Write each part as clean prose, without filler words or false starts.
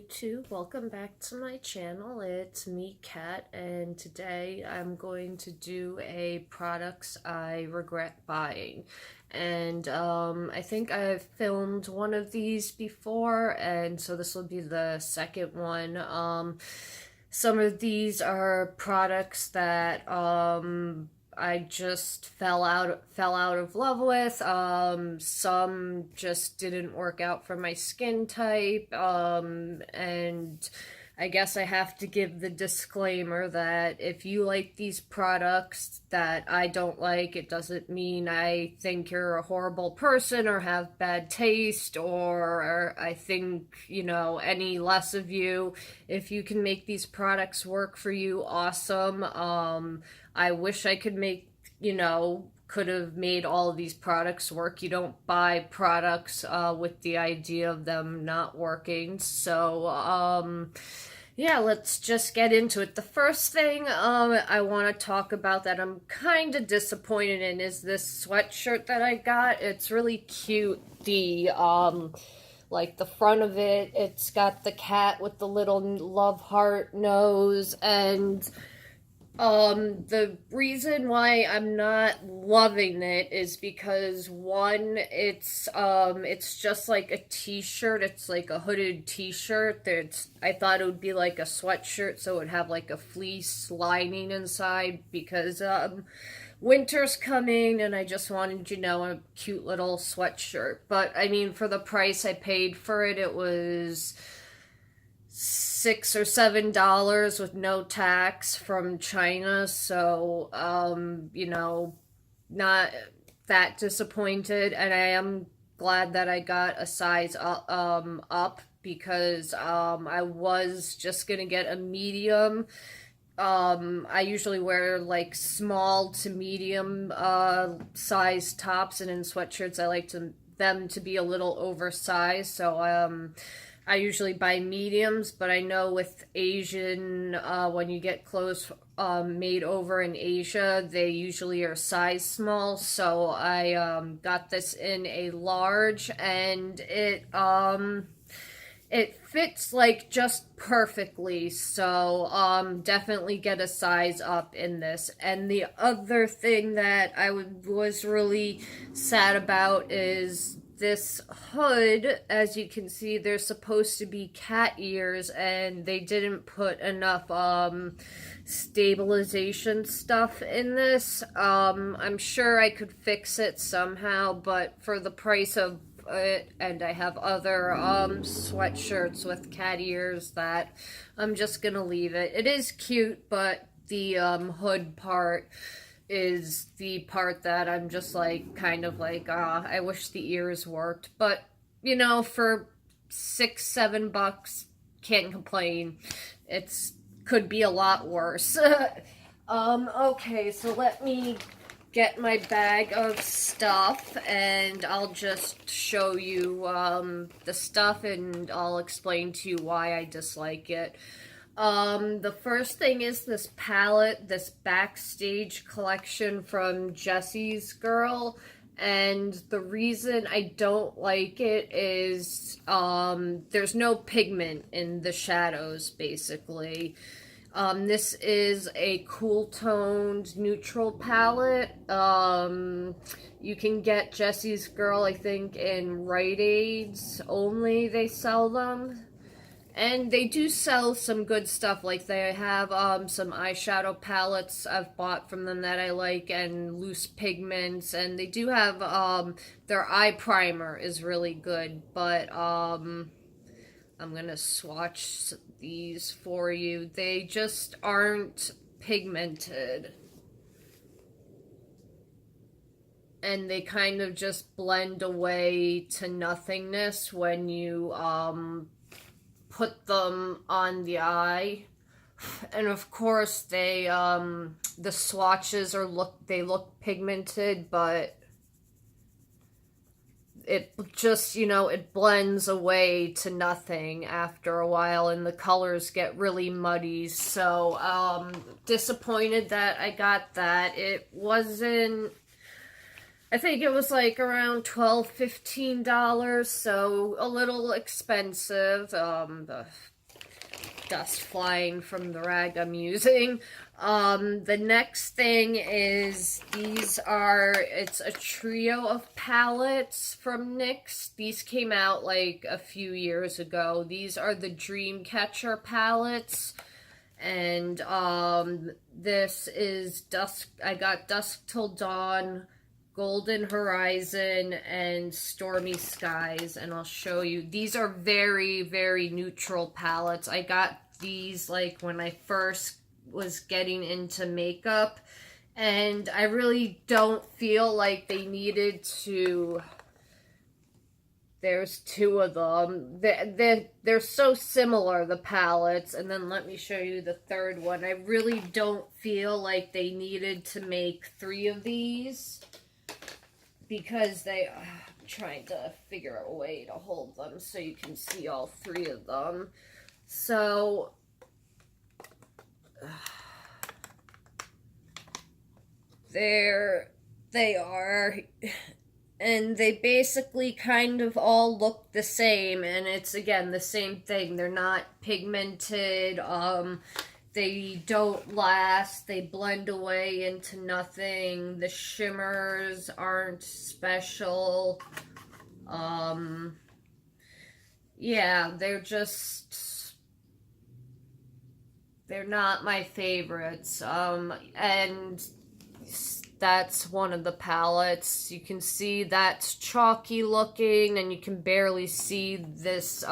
YouTube, welcome back to my channel. It's me, Kat, and today I'm going to do a products I regret buying. And I think I've filmed one of these before, and so this will be the second one. Some of these are products that I just fell out of love with. Some just didn't work out for my skin type. And I guess I have to give the disclaimer that if you like these products that I don't like, it doesn't mean I think you're a horrible person or have bad taste or I think, any less of you. If you can make these products work for you, awesome. I wish I could could have made all of these products work. You don't buy products with the idea of them not working. So, yeah, let's just get into it. The first thing I want to talk about that I'm kind of disappointed in is this sweatshirt that I got. It's really cute. Like the front of it, it's got the cat with the little love heart nose, and the reason why I'm not loving it is because one, it's just like a t-shirt. It's like a hooded t-shirt. I thought it would be like a sweatshirt, so it would have like a fleece lining inside because, winter's coming and I just wanted, a cute little sweatshirt. But, I mean, for the price I paid for it, it was $6 or $7 with no tax from China, so not that disappointed, and I am glad that I got a size up because I was just gonna get a medium. I usually wear like small to medium size tops, and in sweatshirts I like them to be a little oversized, so I usually buy mediums, but I know with Asian, when you get clothes made over in Asia, they usually are size small. So I got this in a large, and it fits like just perfectly. So definitely get a size up in this. And the other thing that I was really sad about is this hood. As you can see, there's supposed to be cat ears, and they didn't put enough stabilization stuff in this. I'm sure I could fix it somehow, but for the price of it, and I have other sweatshirts with cat ears, that I'm just gonna leave it. It is cute, but the hood part is the part that I'm just like, kind of like, I wish the ears worked. But, for $6-7, can't complain. Could be a lot worse. Okay, so let me get my bag of stuff, and I'll just show you, the stuff, and I'll explain to you why I dislike it. The first thing is this palette, this BackStage collection from Jessie's Girl, and the reason I don't like it is, there's no pigment in the shadows, basically. This is a cool-toned neutral palette. You can get Jessie's Girl, I think, in Rite Aids only, they sell them. And they do sell some good stuff, like they have some eyeshadow palettes I've bought from them that I like, and loose pigments, and they do have their eye primer is really good, but I'm gonna swatch these for you. They just aren't pigmented, and they kind of just blend away to nothingness when you put them on the eye. And of course they the swatches look pigmented, but it just, it blends away to nothing after a while, and the colors get really muddy. So disappointed that I got that. It wasn't I think it was like around $12-15, so a little expensive. The dust flying from the rag I'm using. The next thing is it's a trio of palettes from NYX. These came out like a few years ago. These are the Dreamcatcher palettes. And this is Dusk. I got Dusk Till Dawn, Golden Horizon, and Stormy Skies, and I'll show you. These are very, very neutral palettes. I got these like when I first was getting into makeup, and I really don't feel like they needed to. There's two of them. They're so similar, the palettes. And then let me show you the third one. I really don't feel like they needed to make 3 of these, because I'm trying to figure out a way to hold them so you can see all 3 of them. So there they are. And they basically kind of all look the same, and it's, again, the same thing. They're not pigmented, they don't last, they blend away into nothing, the shimmers aren't special, yeah, they're not my favorites, and that's one of the palettes. You can see that's chalky looking, and you can barely see this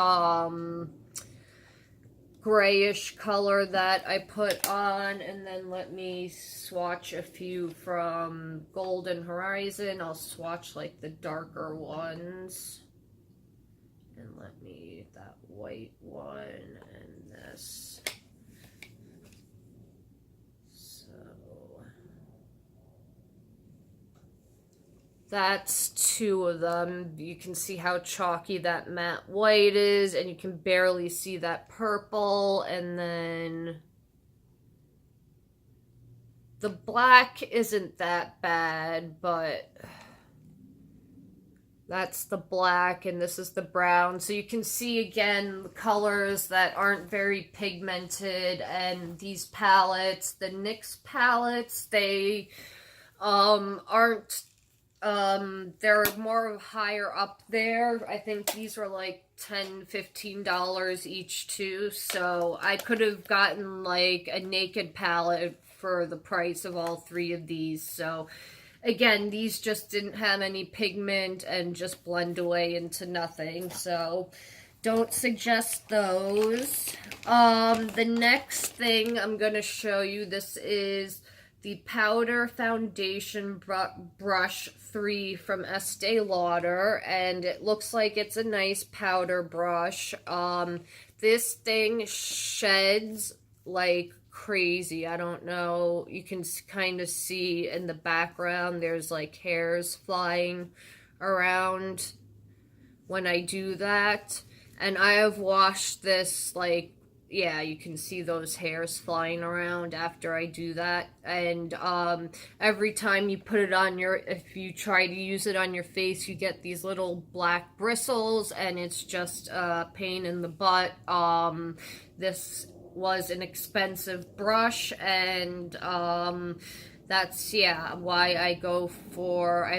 grayish color that I put on. And then let me swatch a few from Golden Horizon. I'll swatch like the darker ones. And that white one and this. That's 2 of them. You can see how chalky that matte white is, and you can barely see that purple. And then the black isn't that bad, but that's the black, and this is the brown. So you can see, again, the colors that aren't very pigmented. And these palettes, the NYX palettes, they aren't... they're more higher up there. I think these were like $10-15 each too, so I could have gotten like a naked palette for the price of all 3 of these. So again, these just didn't have any pigment and just blend away into nothing, so don't suggest those. The next thing I'm gonna show you, this is the Powder Foundation Brush 3 from Estee Lauder, and it looks like it's a nice powder brush. This thing sheds like crazy. I don't know, you can kind of see in the background there's like hairs flying around when I do that. And I have washed this like, yeah, you can see those hairs flying around after I do that. And every time you put it on if you try to use it on your face, you get these little black bristles, and it's just a pain in the butt. This was an expensive brush, and that's, yeah, why I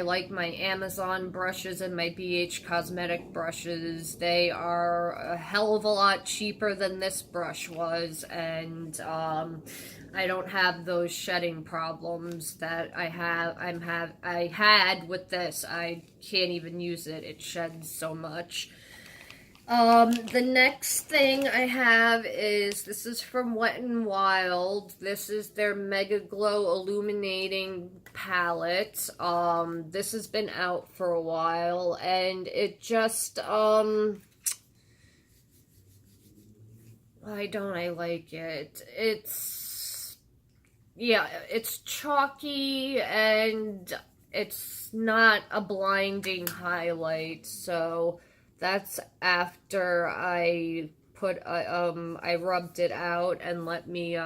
like my Amazon brushes and my BH Cosmetic brushes. They are a hell of a lot cheaper than this brush was, and I don't have those shedding problems that I had with this. I can't even use it. It sheds so much. The next thing I have this is from Wet n Wild. This is their MegaGlo Illuminating palette. This has been out for a while, and it just, why don't I like it? It's chalky, and it's not a blinding highlight, so that's after I I rubbed it out, and let me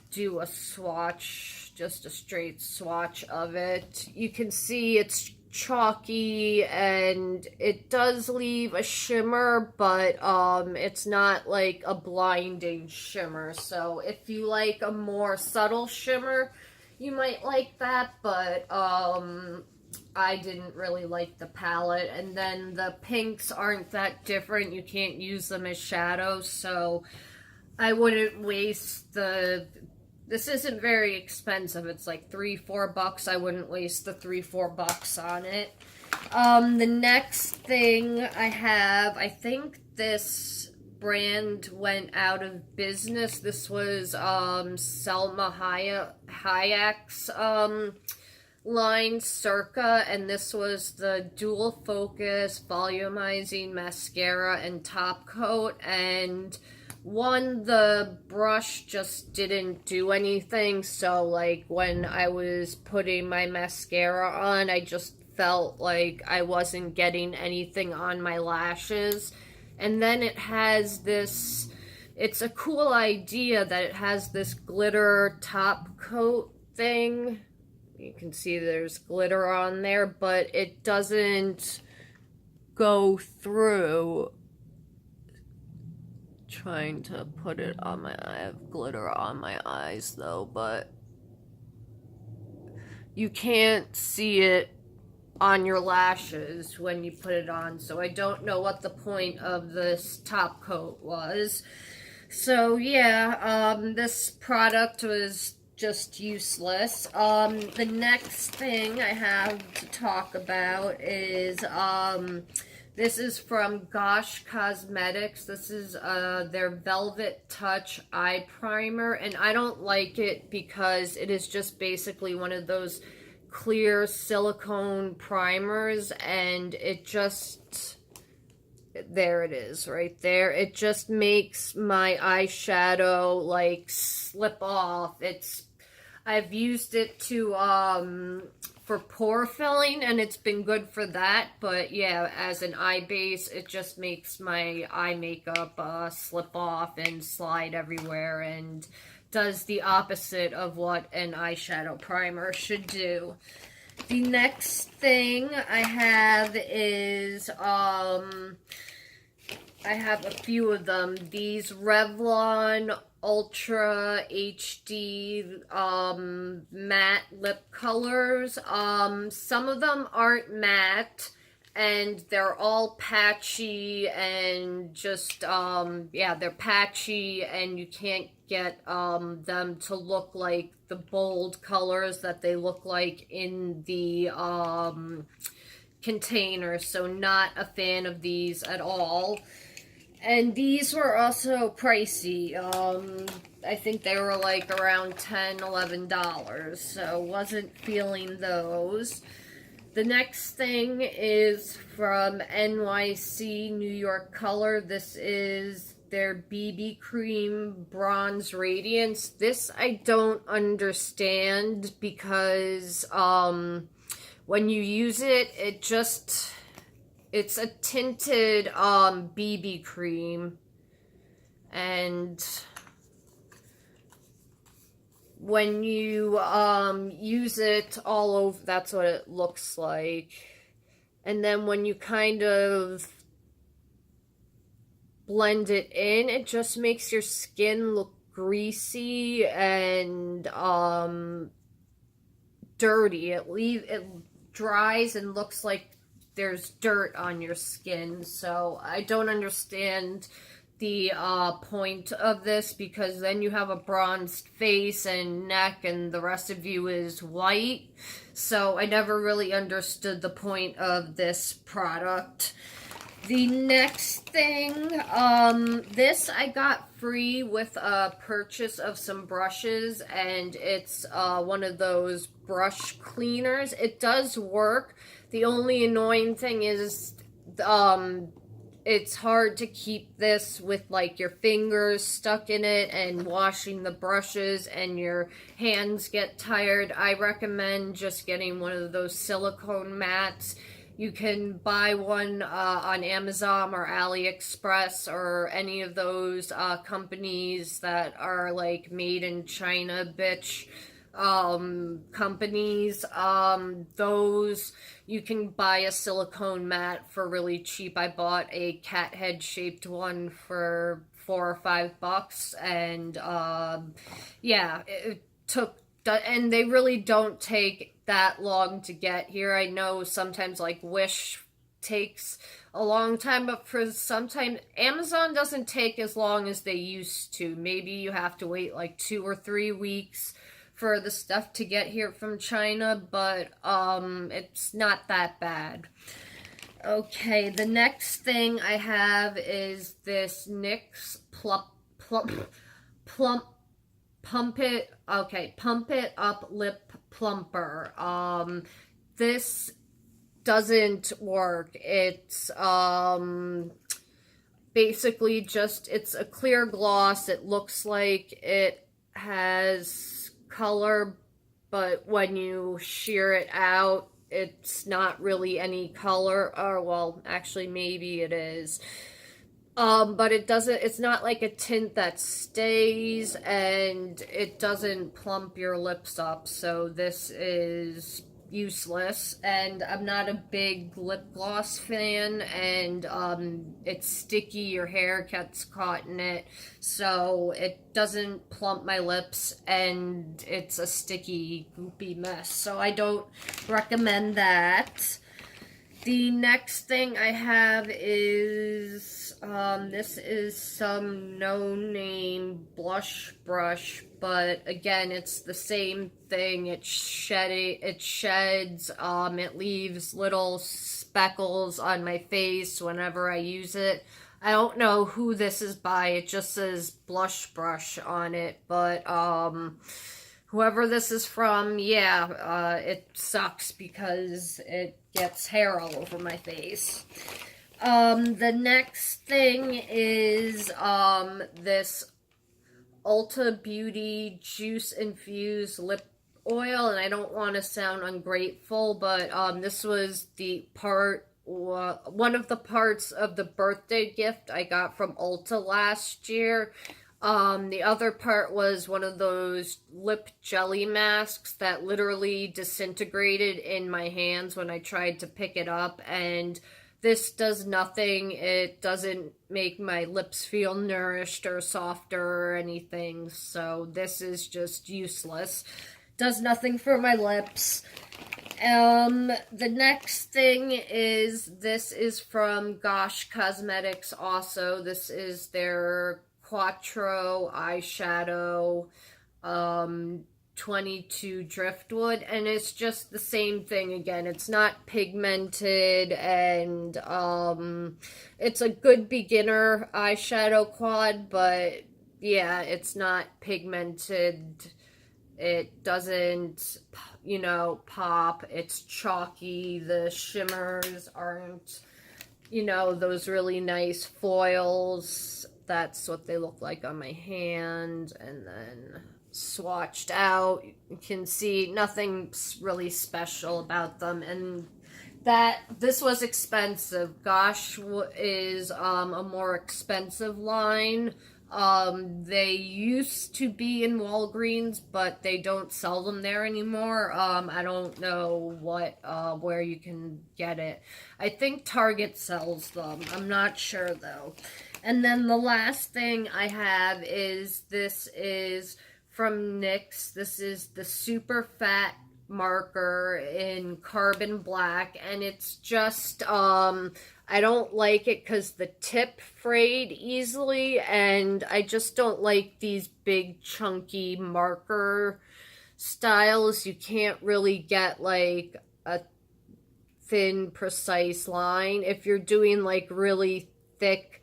do a swatch just a straight swatch of it. You can see it's chalky and it does leave a shimmer, but it's not like a blinding shimmer. So if you like a more subtle shimmer, you might like that, but I didn't really like the palette. And then the pinks aren't that different. You can't use them as shadows, so I wouldn't waste the... This isn't very expensive. It's like $3-4. I wouldn't waste the $3-4 on it. The next thing I have, I think this brand went out of business. This was Selma Hayek's line Circa, and this was the dual focus volumizing mascara and top coat. And the brush just didn't do anything, so like when I was putting my mascara on, I just felt like I wasn't getting anything on my lashes. And then it has this, it's a cool idea that it has this glitter top coat thing. You can see there's glitter on there, but it doesn't go through. Trying to put it on my eye. I have glitter on my eyes though, but you can't see it on your lashes when you put it on, so I don't know what the point of this top coat was. So yeah, this product was just useless. The next thing I have to talk about is this is from Gosh Cosmetics. This is their Velvet Touch Eye Primer, and I don't like it because it is just basically one of those clear silicone primers, and it just, there it is right there. It just makes my eyeshadow like slip off. I've used it to for pore filling, and it's been good for that, but yeah, as an eye base, it just makes my eye makeup slip off and slide everywhere, and does the opposite of what an eyeshadow primer should do. The next thing I have is, I have a few of them. These Revlon Ultra HD matte lip colors. Some of them aren't matte, and they're all patchy and just, yeah, they're patchy, and you can't get them to look like the bold colors that they look like in the container, so not a fan of these at all. And these were also pricey. I think they were like around $10, $11, so wasn't feeling those. The next thing is from NYC New York Color. This is their BB Cream Bronze Radiance. This I don't understand because when you use it, it's a tinted BB cream, and when you use it all over, that's what it looks like. And then when you kind of blend it in, it just makes your skin look greasy and dirty. It dries and looks like there's dirt on your skin, so I don't understand the point of this, because then you have a bronzed face and neck and the rest of you is white, so I never really understood the point of this product. The next thing, this I got free with a purchase of some brushes, and it's one of those brush cleaners. It does work. The only annoying thing is it's hard to keep this with like your fingers stuck in it and washing the brushes, and your hands get tired. I recommend just getting one of those silicone mats. You can buy one on Amazon or AliExpress or any of those companies that are like made in China, bitch. companies. Those you can buy a silicone mat for really cheap. I bought a cat head shaped one for $4 or $5, and yeah, it took, and they really don't take that long to get here. I know sometimes like Wish takes a long time, but for sometimes Amazon doesn't take as long as they used to. Maybe you have to wait like 2 or 3 weeks for the stuff to get here from China, but it's not that bad. Okay, the next thing I have is this NYX Pump It Up Lip Plumper. This doesn't work. It's basically just, it's a clear gloss. It looks like it has color, but when you shear it out, it's not really any color. Or, well, actually, maybe it is. But it doesn't, it's not like a tint that stays, and it doesn't plump your lips up, so this is useless. And I'm not a big lip gloss fan, and it's sticky, your hair gets caught in it, so it doesn't plump my lips, and it's a sticky, goopy mess, so I don't recommend that. The next thing I have is, this is some no-name blush brush, but again, it's the same thing. It sheds, it leaves little speckles on my face whenever I use it. I don't know who this is by, it just says blush brush on it, but, whoever this is from, yeah, it sucks because it gets hair all over my face. The next thing is this Ulta Beauty Juice Infused Lip Oil, and I don't want to sound ungrateful, but this was the part, one of the parts of the birthday gift I got from Ulta last year. The other part was one of those lip jelly masks that literally disintegrated in my hands when I tried to pick it up, and this does nothing. It doesn't make my lips feel nourished or softer or anything, so this is just useless. Does nothing for my lips. The next thing is, this is from Gosh Cosmetics also. This is their Quattro eyeshadow, 22 Driftwood, and it's just the same thing again. It's not pigmented, and it's a good beginner eyeshadow quad, but yeah, it's not pigmented. It doesn't, you know, pop. It's chalky. The shimmers aren't, you know, those really nice foils. That's what they look like on my hand, and then swatched out, you can see nothing really special about them, and that this was expensive. Gosh is a more expensive line. They used to be in Walgreens, but they don't sell them there anymore. I don't know what where you can get it. I think Target sells them. I'm not sure though. And then the last thing I have is, this is from NYX. This is the Super Fat marker in carbon black, and it's just, I don't like it because the tip frayed easily, and I just don't like these big chunky marker styles. You can't really get like a thin, precise line. If you're doing like really thick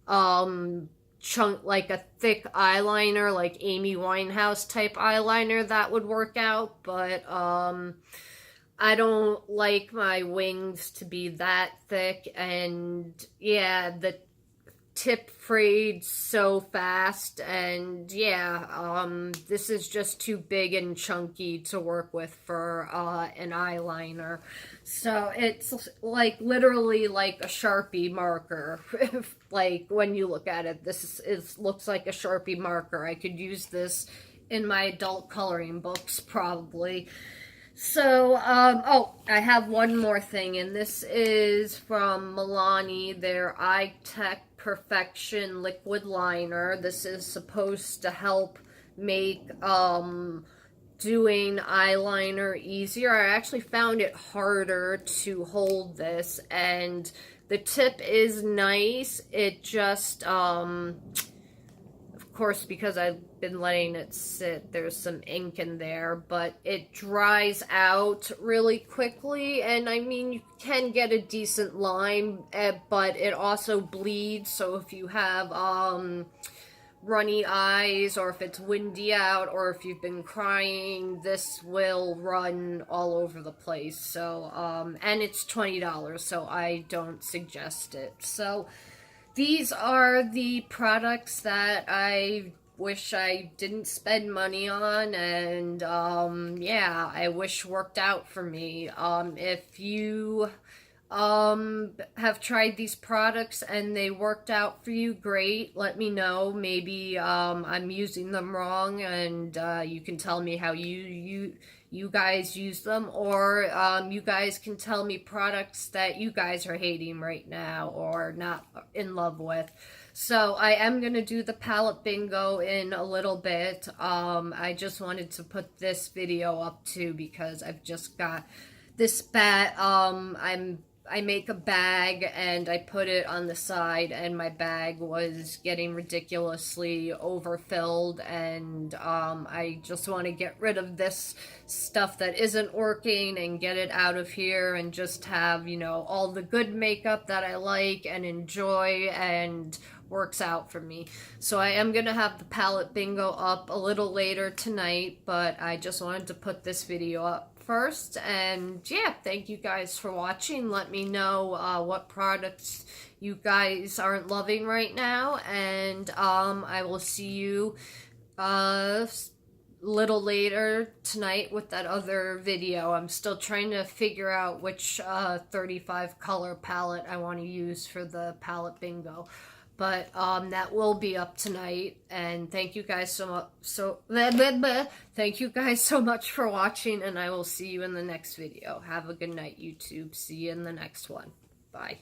chunk, like a thick eyeliner, like Amy Winehouse type eyeliner, that would work out, but I don't like my wings to be that thick, and yeah, the tip frayed so fast, and yeah, this is just too big and chunky to work with for an eyeliner. So it's like literally like a Sharpie marker. Like when you look at it, this looks like a Sharpie marker. I could use this in my adult coloring books, probably. So, oh, I have one more thing, and this is from Milani, their Eye Tech Perfection Liquid Liner. This is supposed to help make, doing eyeliner easier. I actually found it harder to hold this, and the tip is nice. It just, of course, because I've been letting it sit, there's some ink in there, but it dries out really quickly, and I mean, you can get a decent line, but it also bleeds, so if you have runny eyes, or if it's windy out, or if you've been crying, this will run all over the place. So, and it's $20, so I don't suggest it. So, these are the products that I wish I didn't spend money on, and yeah, I wish worked out for me. If you have tried these products and they worked out for you, great. Let me know. Maybe I'm using them wrong, and you can tell me how you guys use them, or you guys can tell me products that you guys are hating right now or not in love with. So I am going to do the palette bingo in a little bit. I just wanted to put this video up too because I've just got this bat. I make a bag and I put it on the side, and my bag was getting ridiculously overfilled, and I just want to get rid of this stuff that isn't working and get it out of here and just have, you know, all the good makeup that I like and enjoy and works out for me. So I am going to have the palette bingo up a little later tonight, but I just wanted to put this video up first. And yeah, thank you guys for watching. Let me know what products you guys aren't loving right now, and I will see you a little later tonight with that other video. I'm still trying to figure out which 35 color palette I want to use for the palette bingo. But that will be up tonight, and thank you guys so much. Thank you guys so much for watching, and I will see you in the next video. Have a good night, YouTube. See you in the next one. Bye.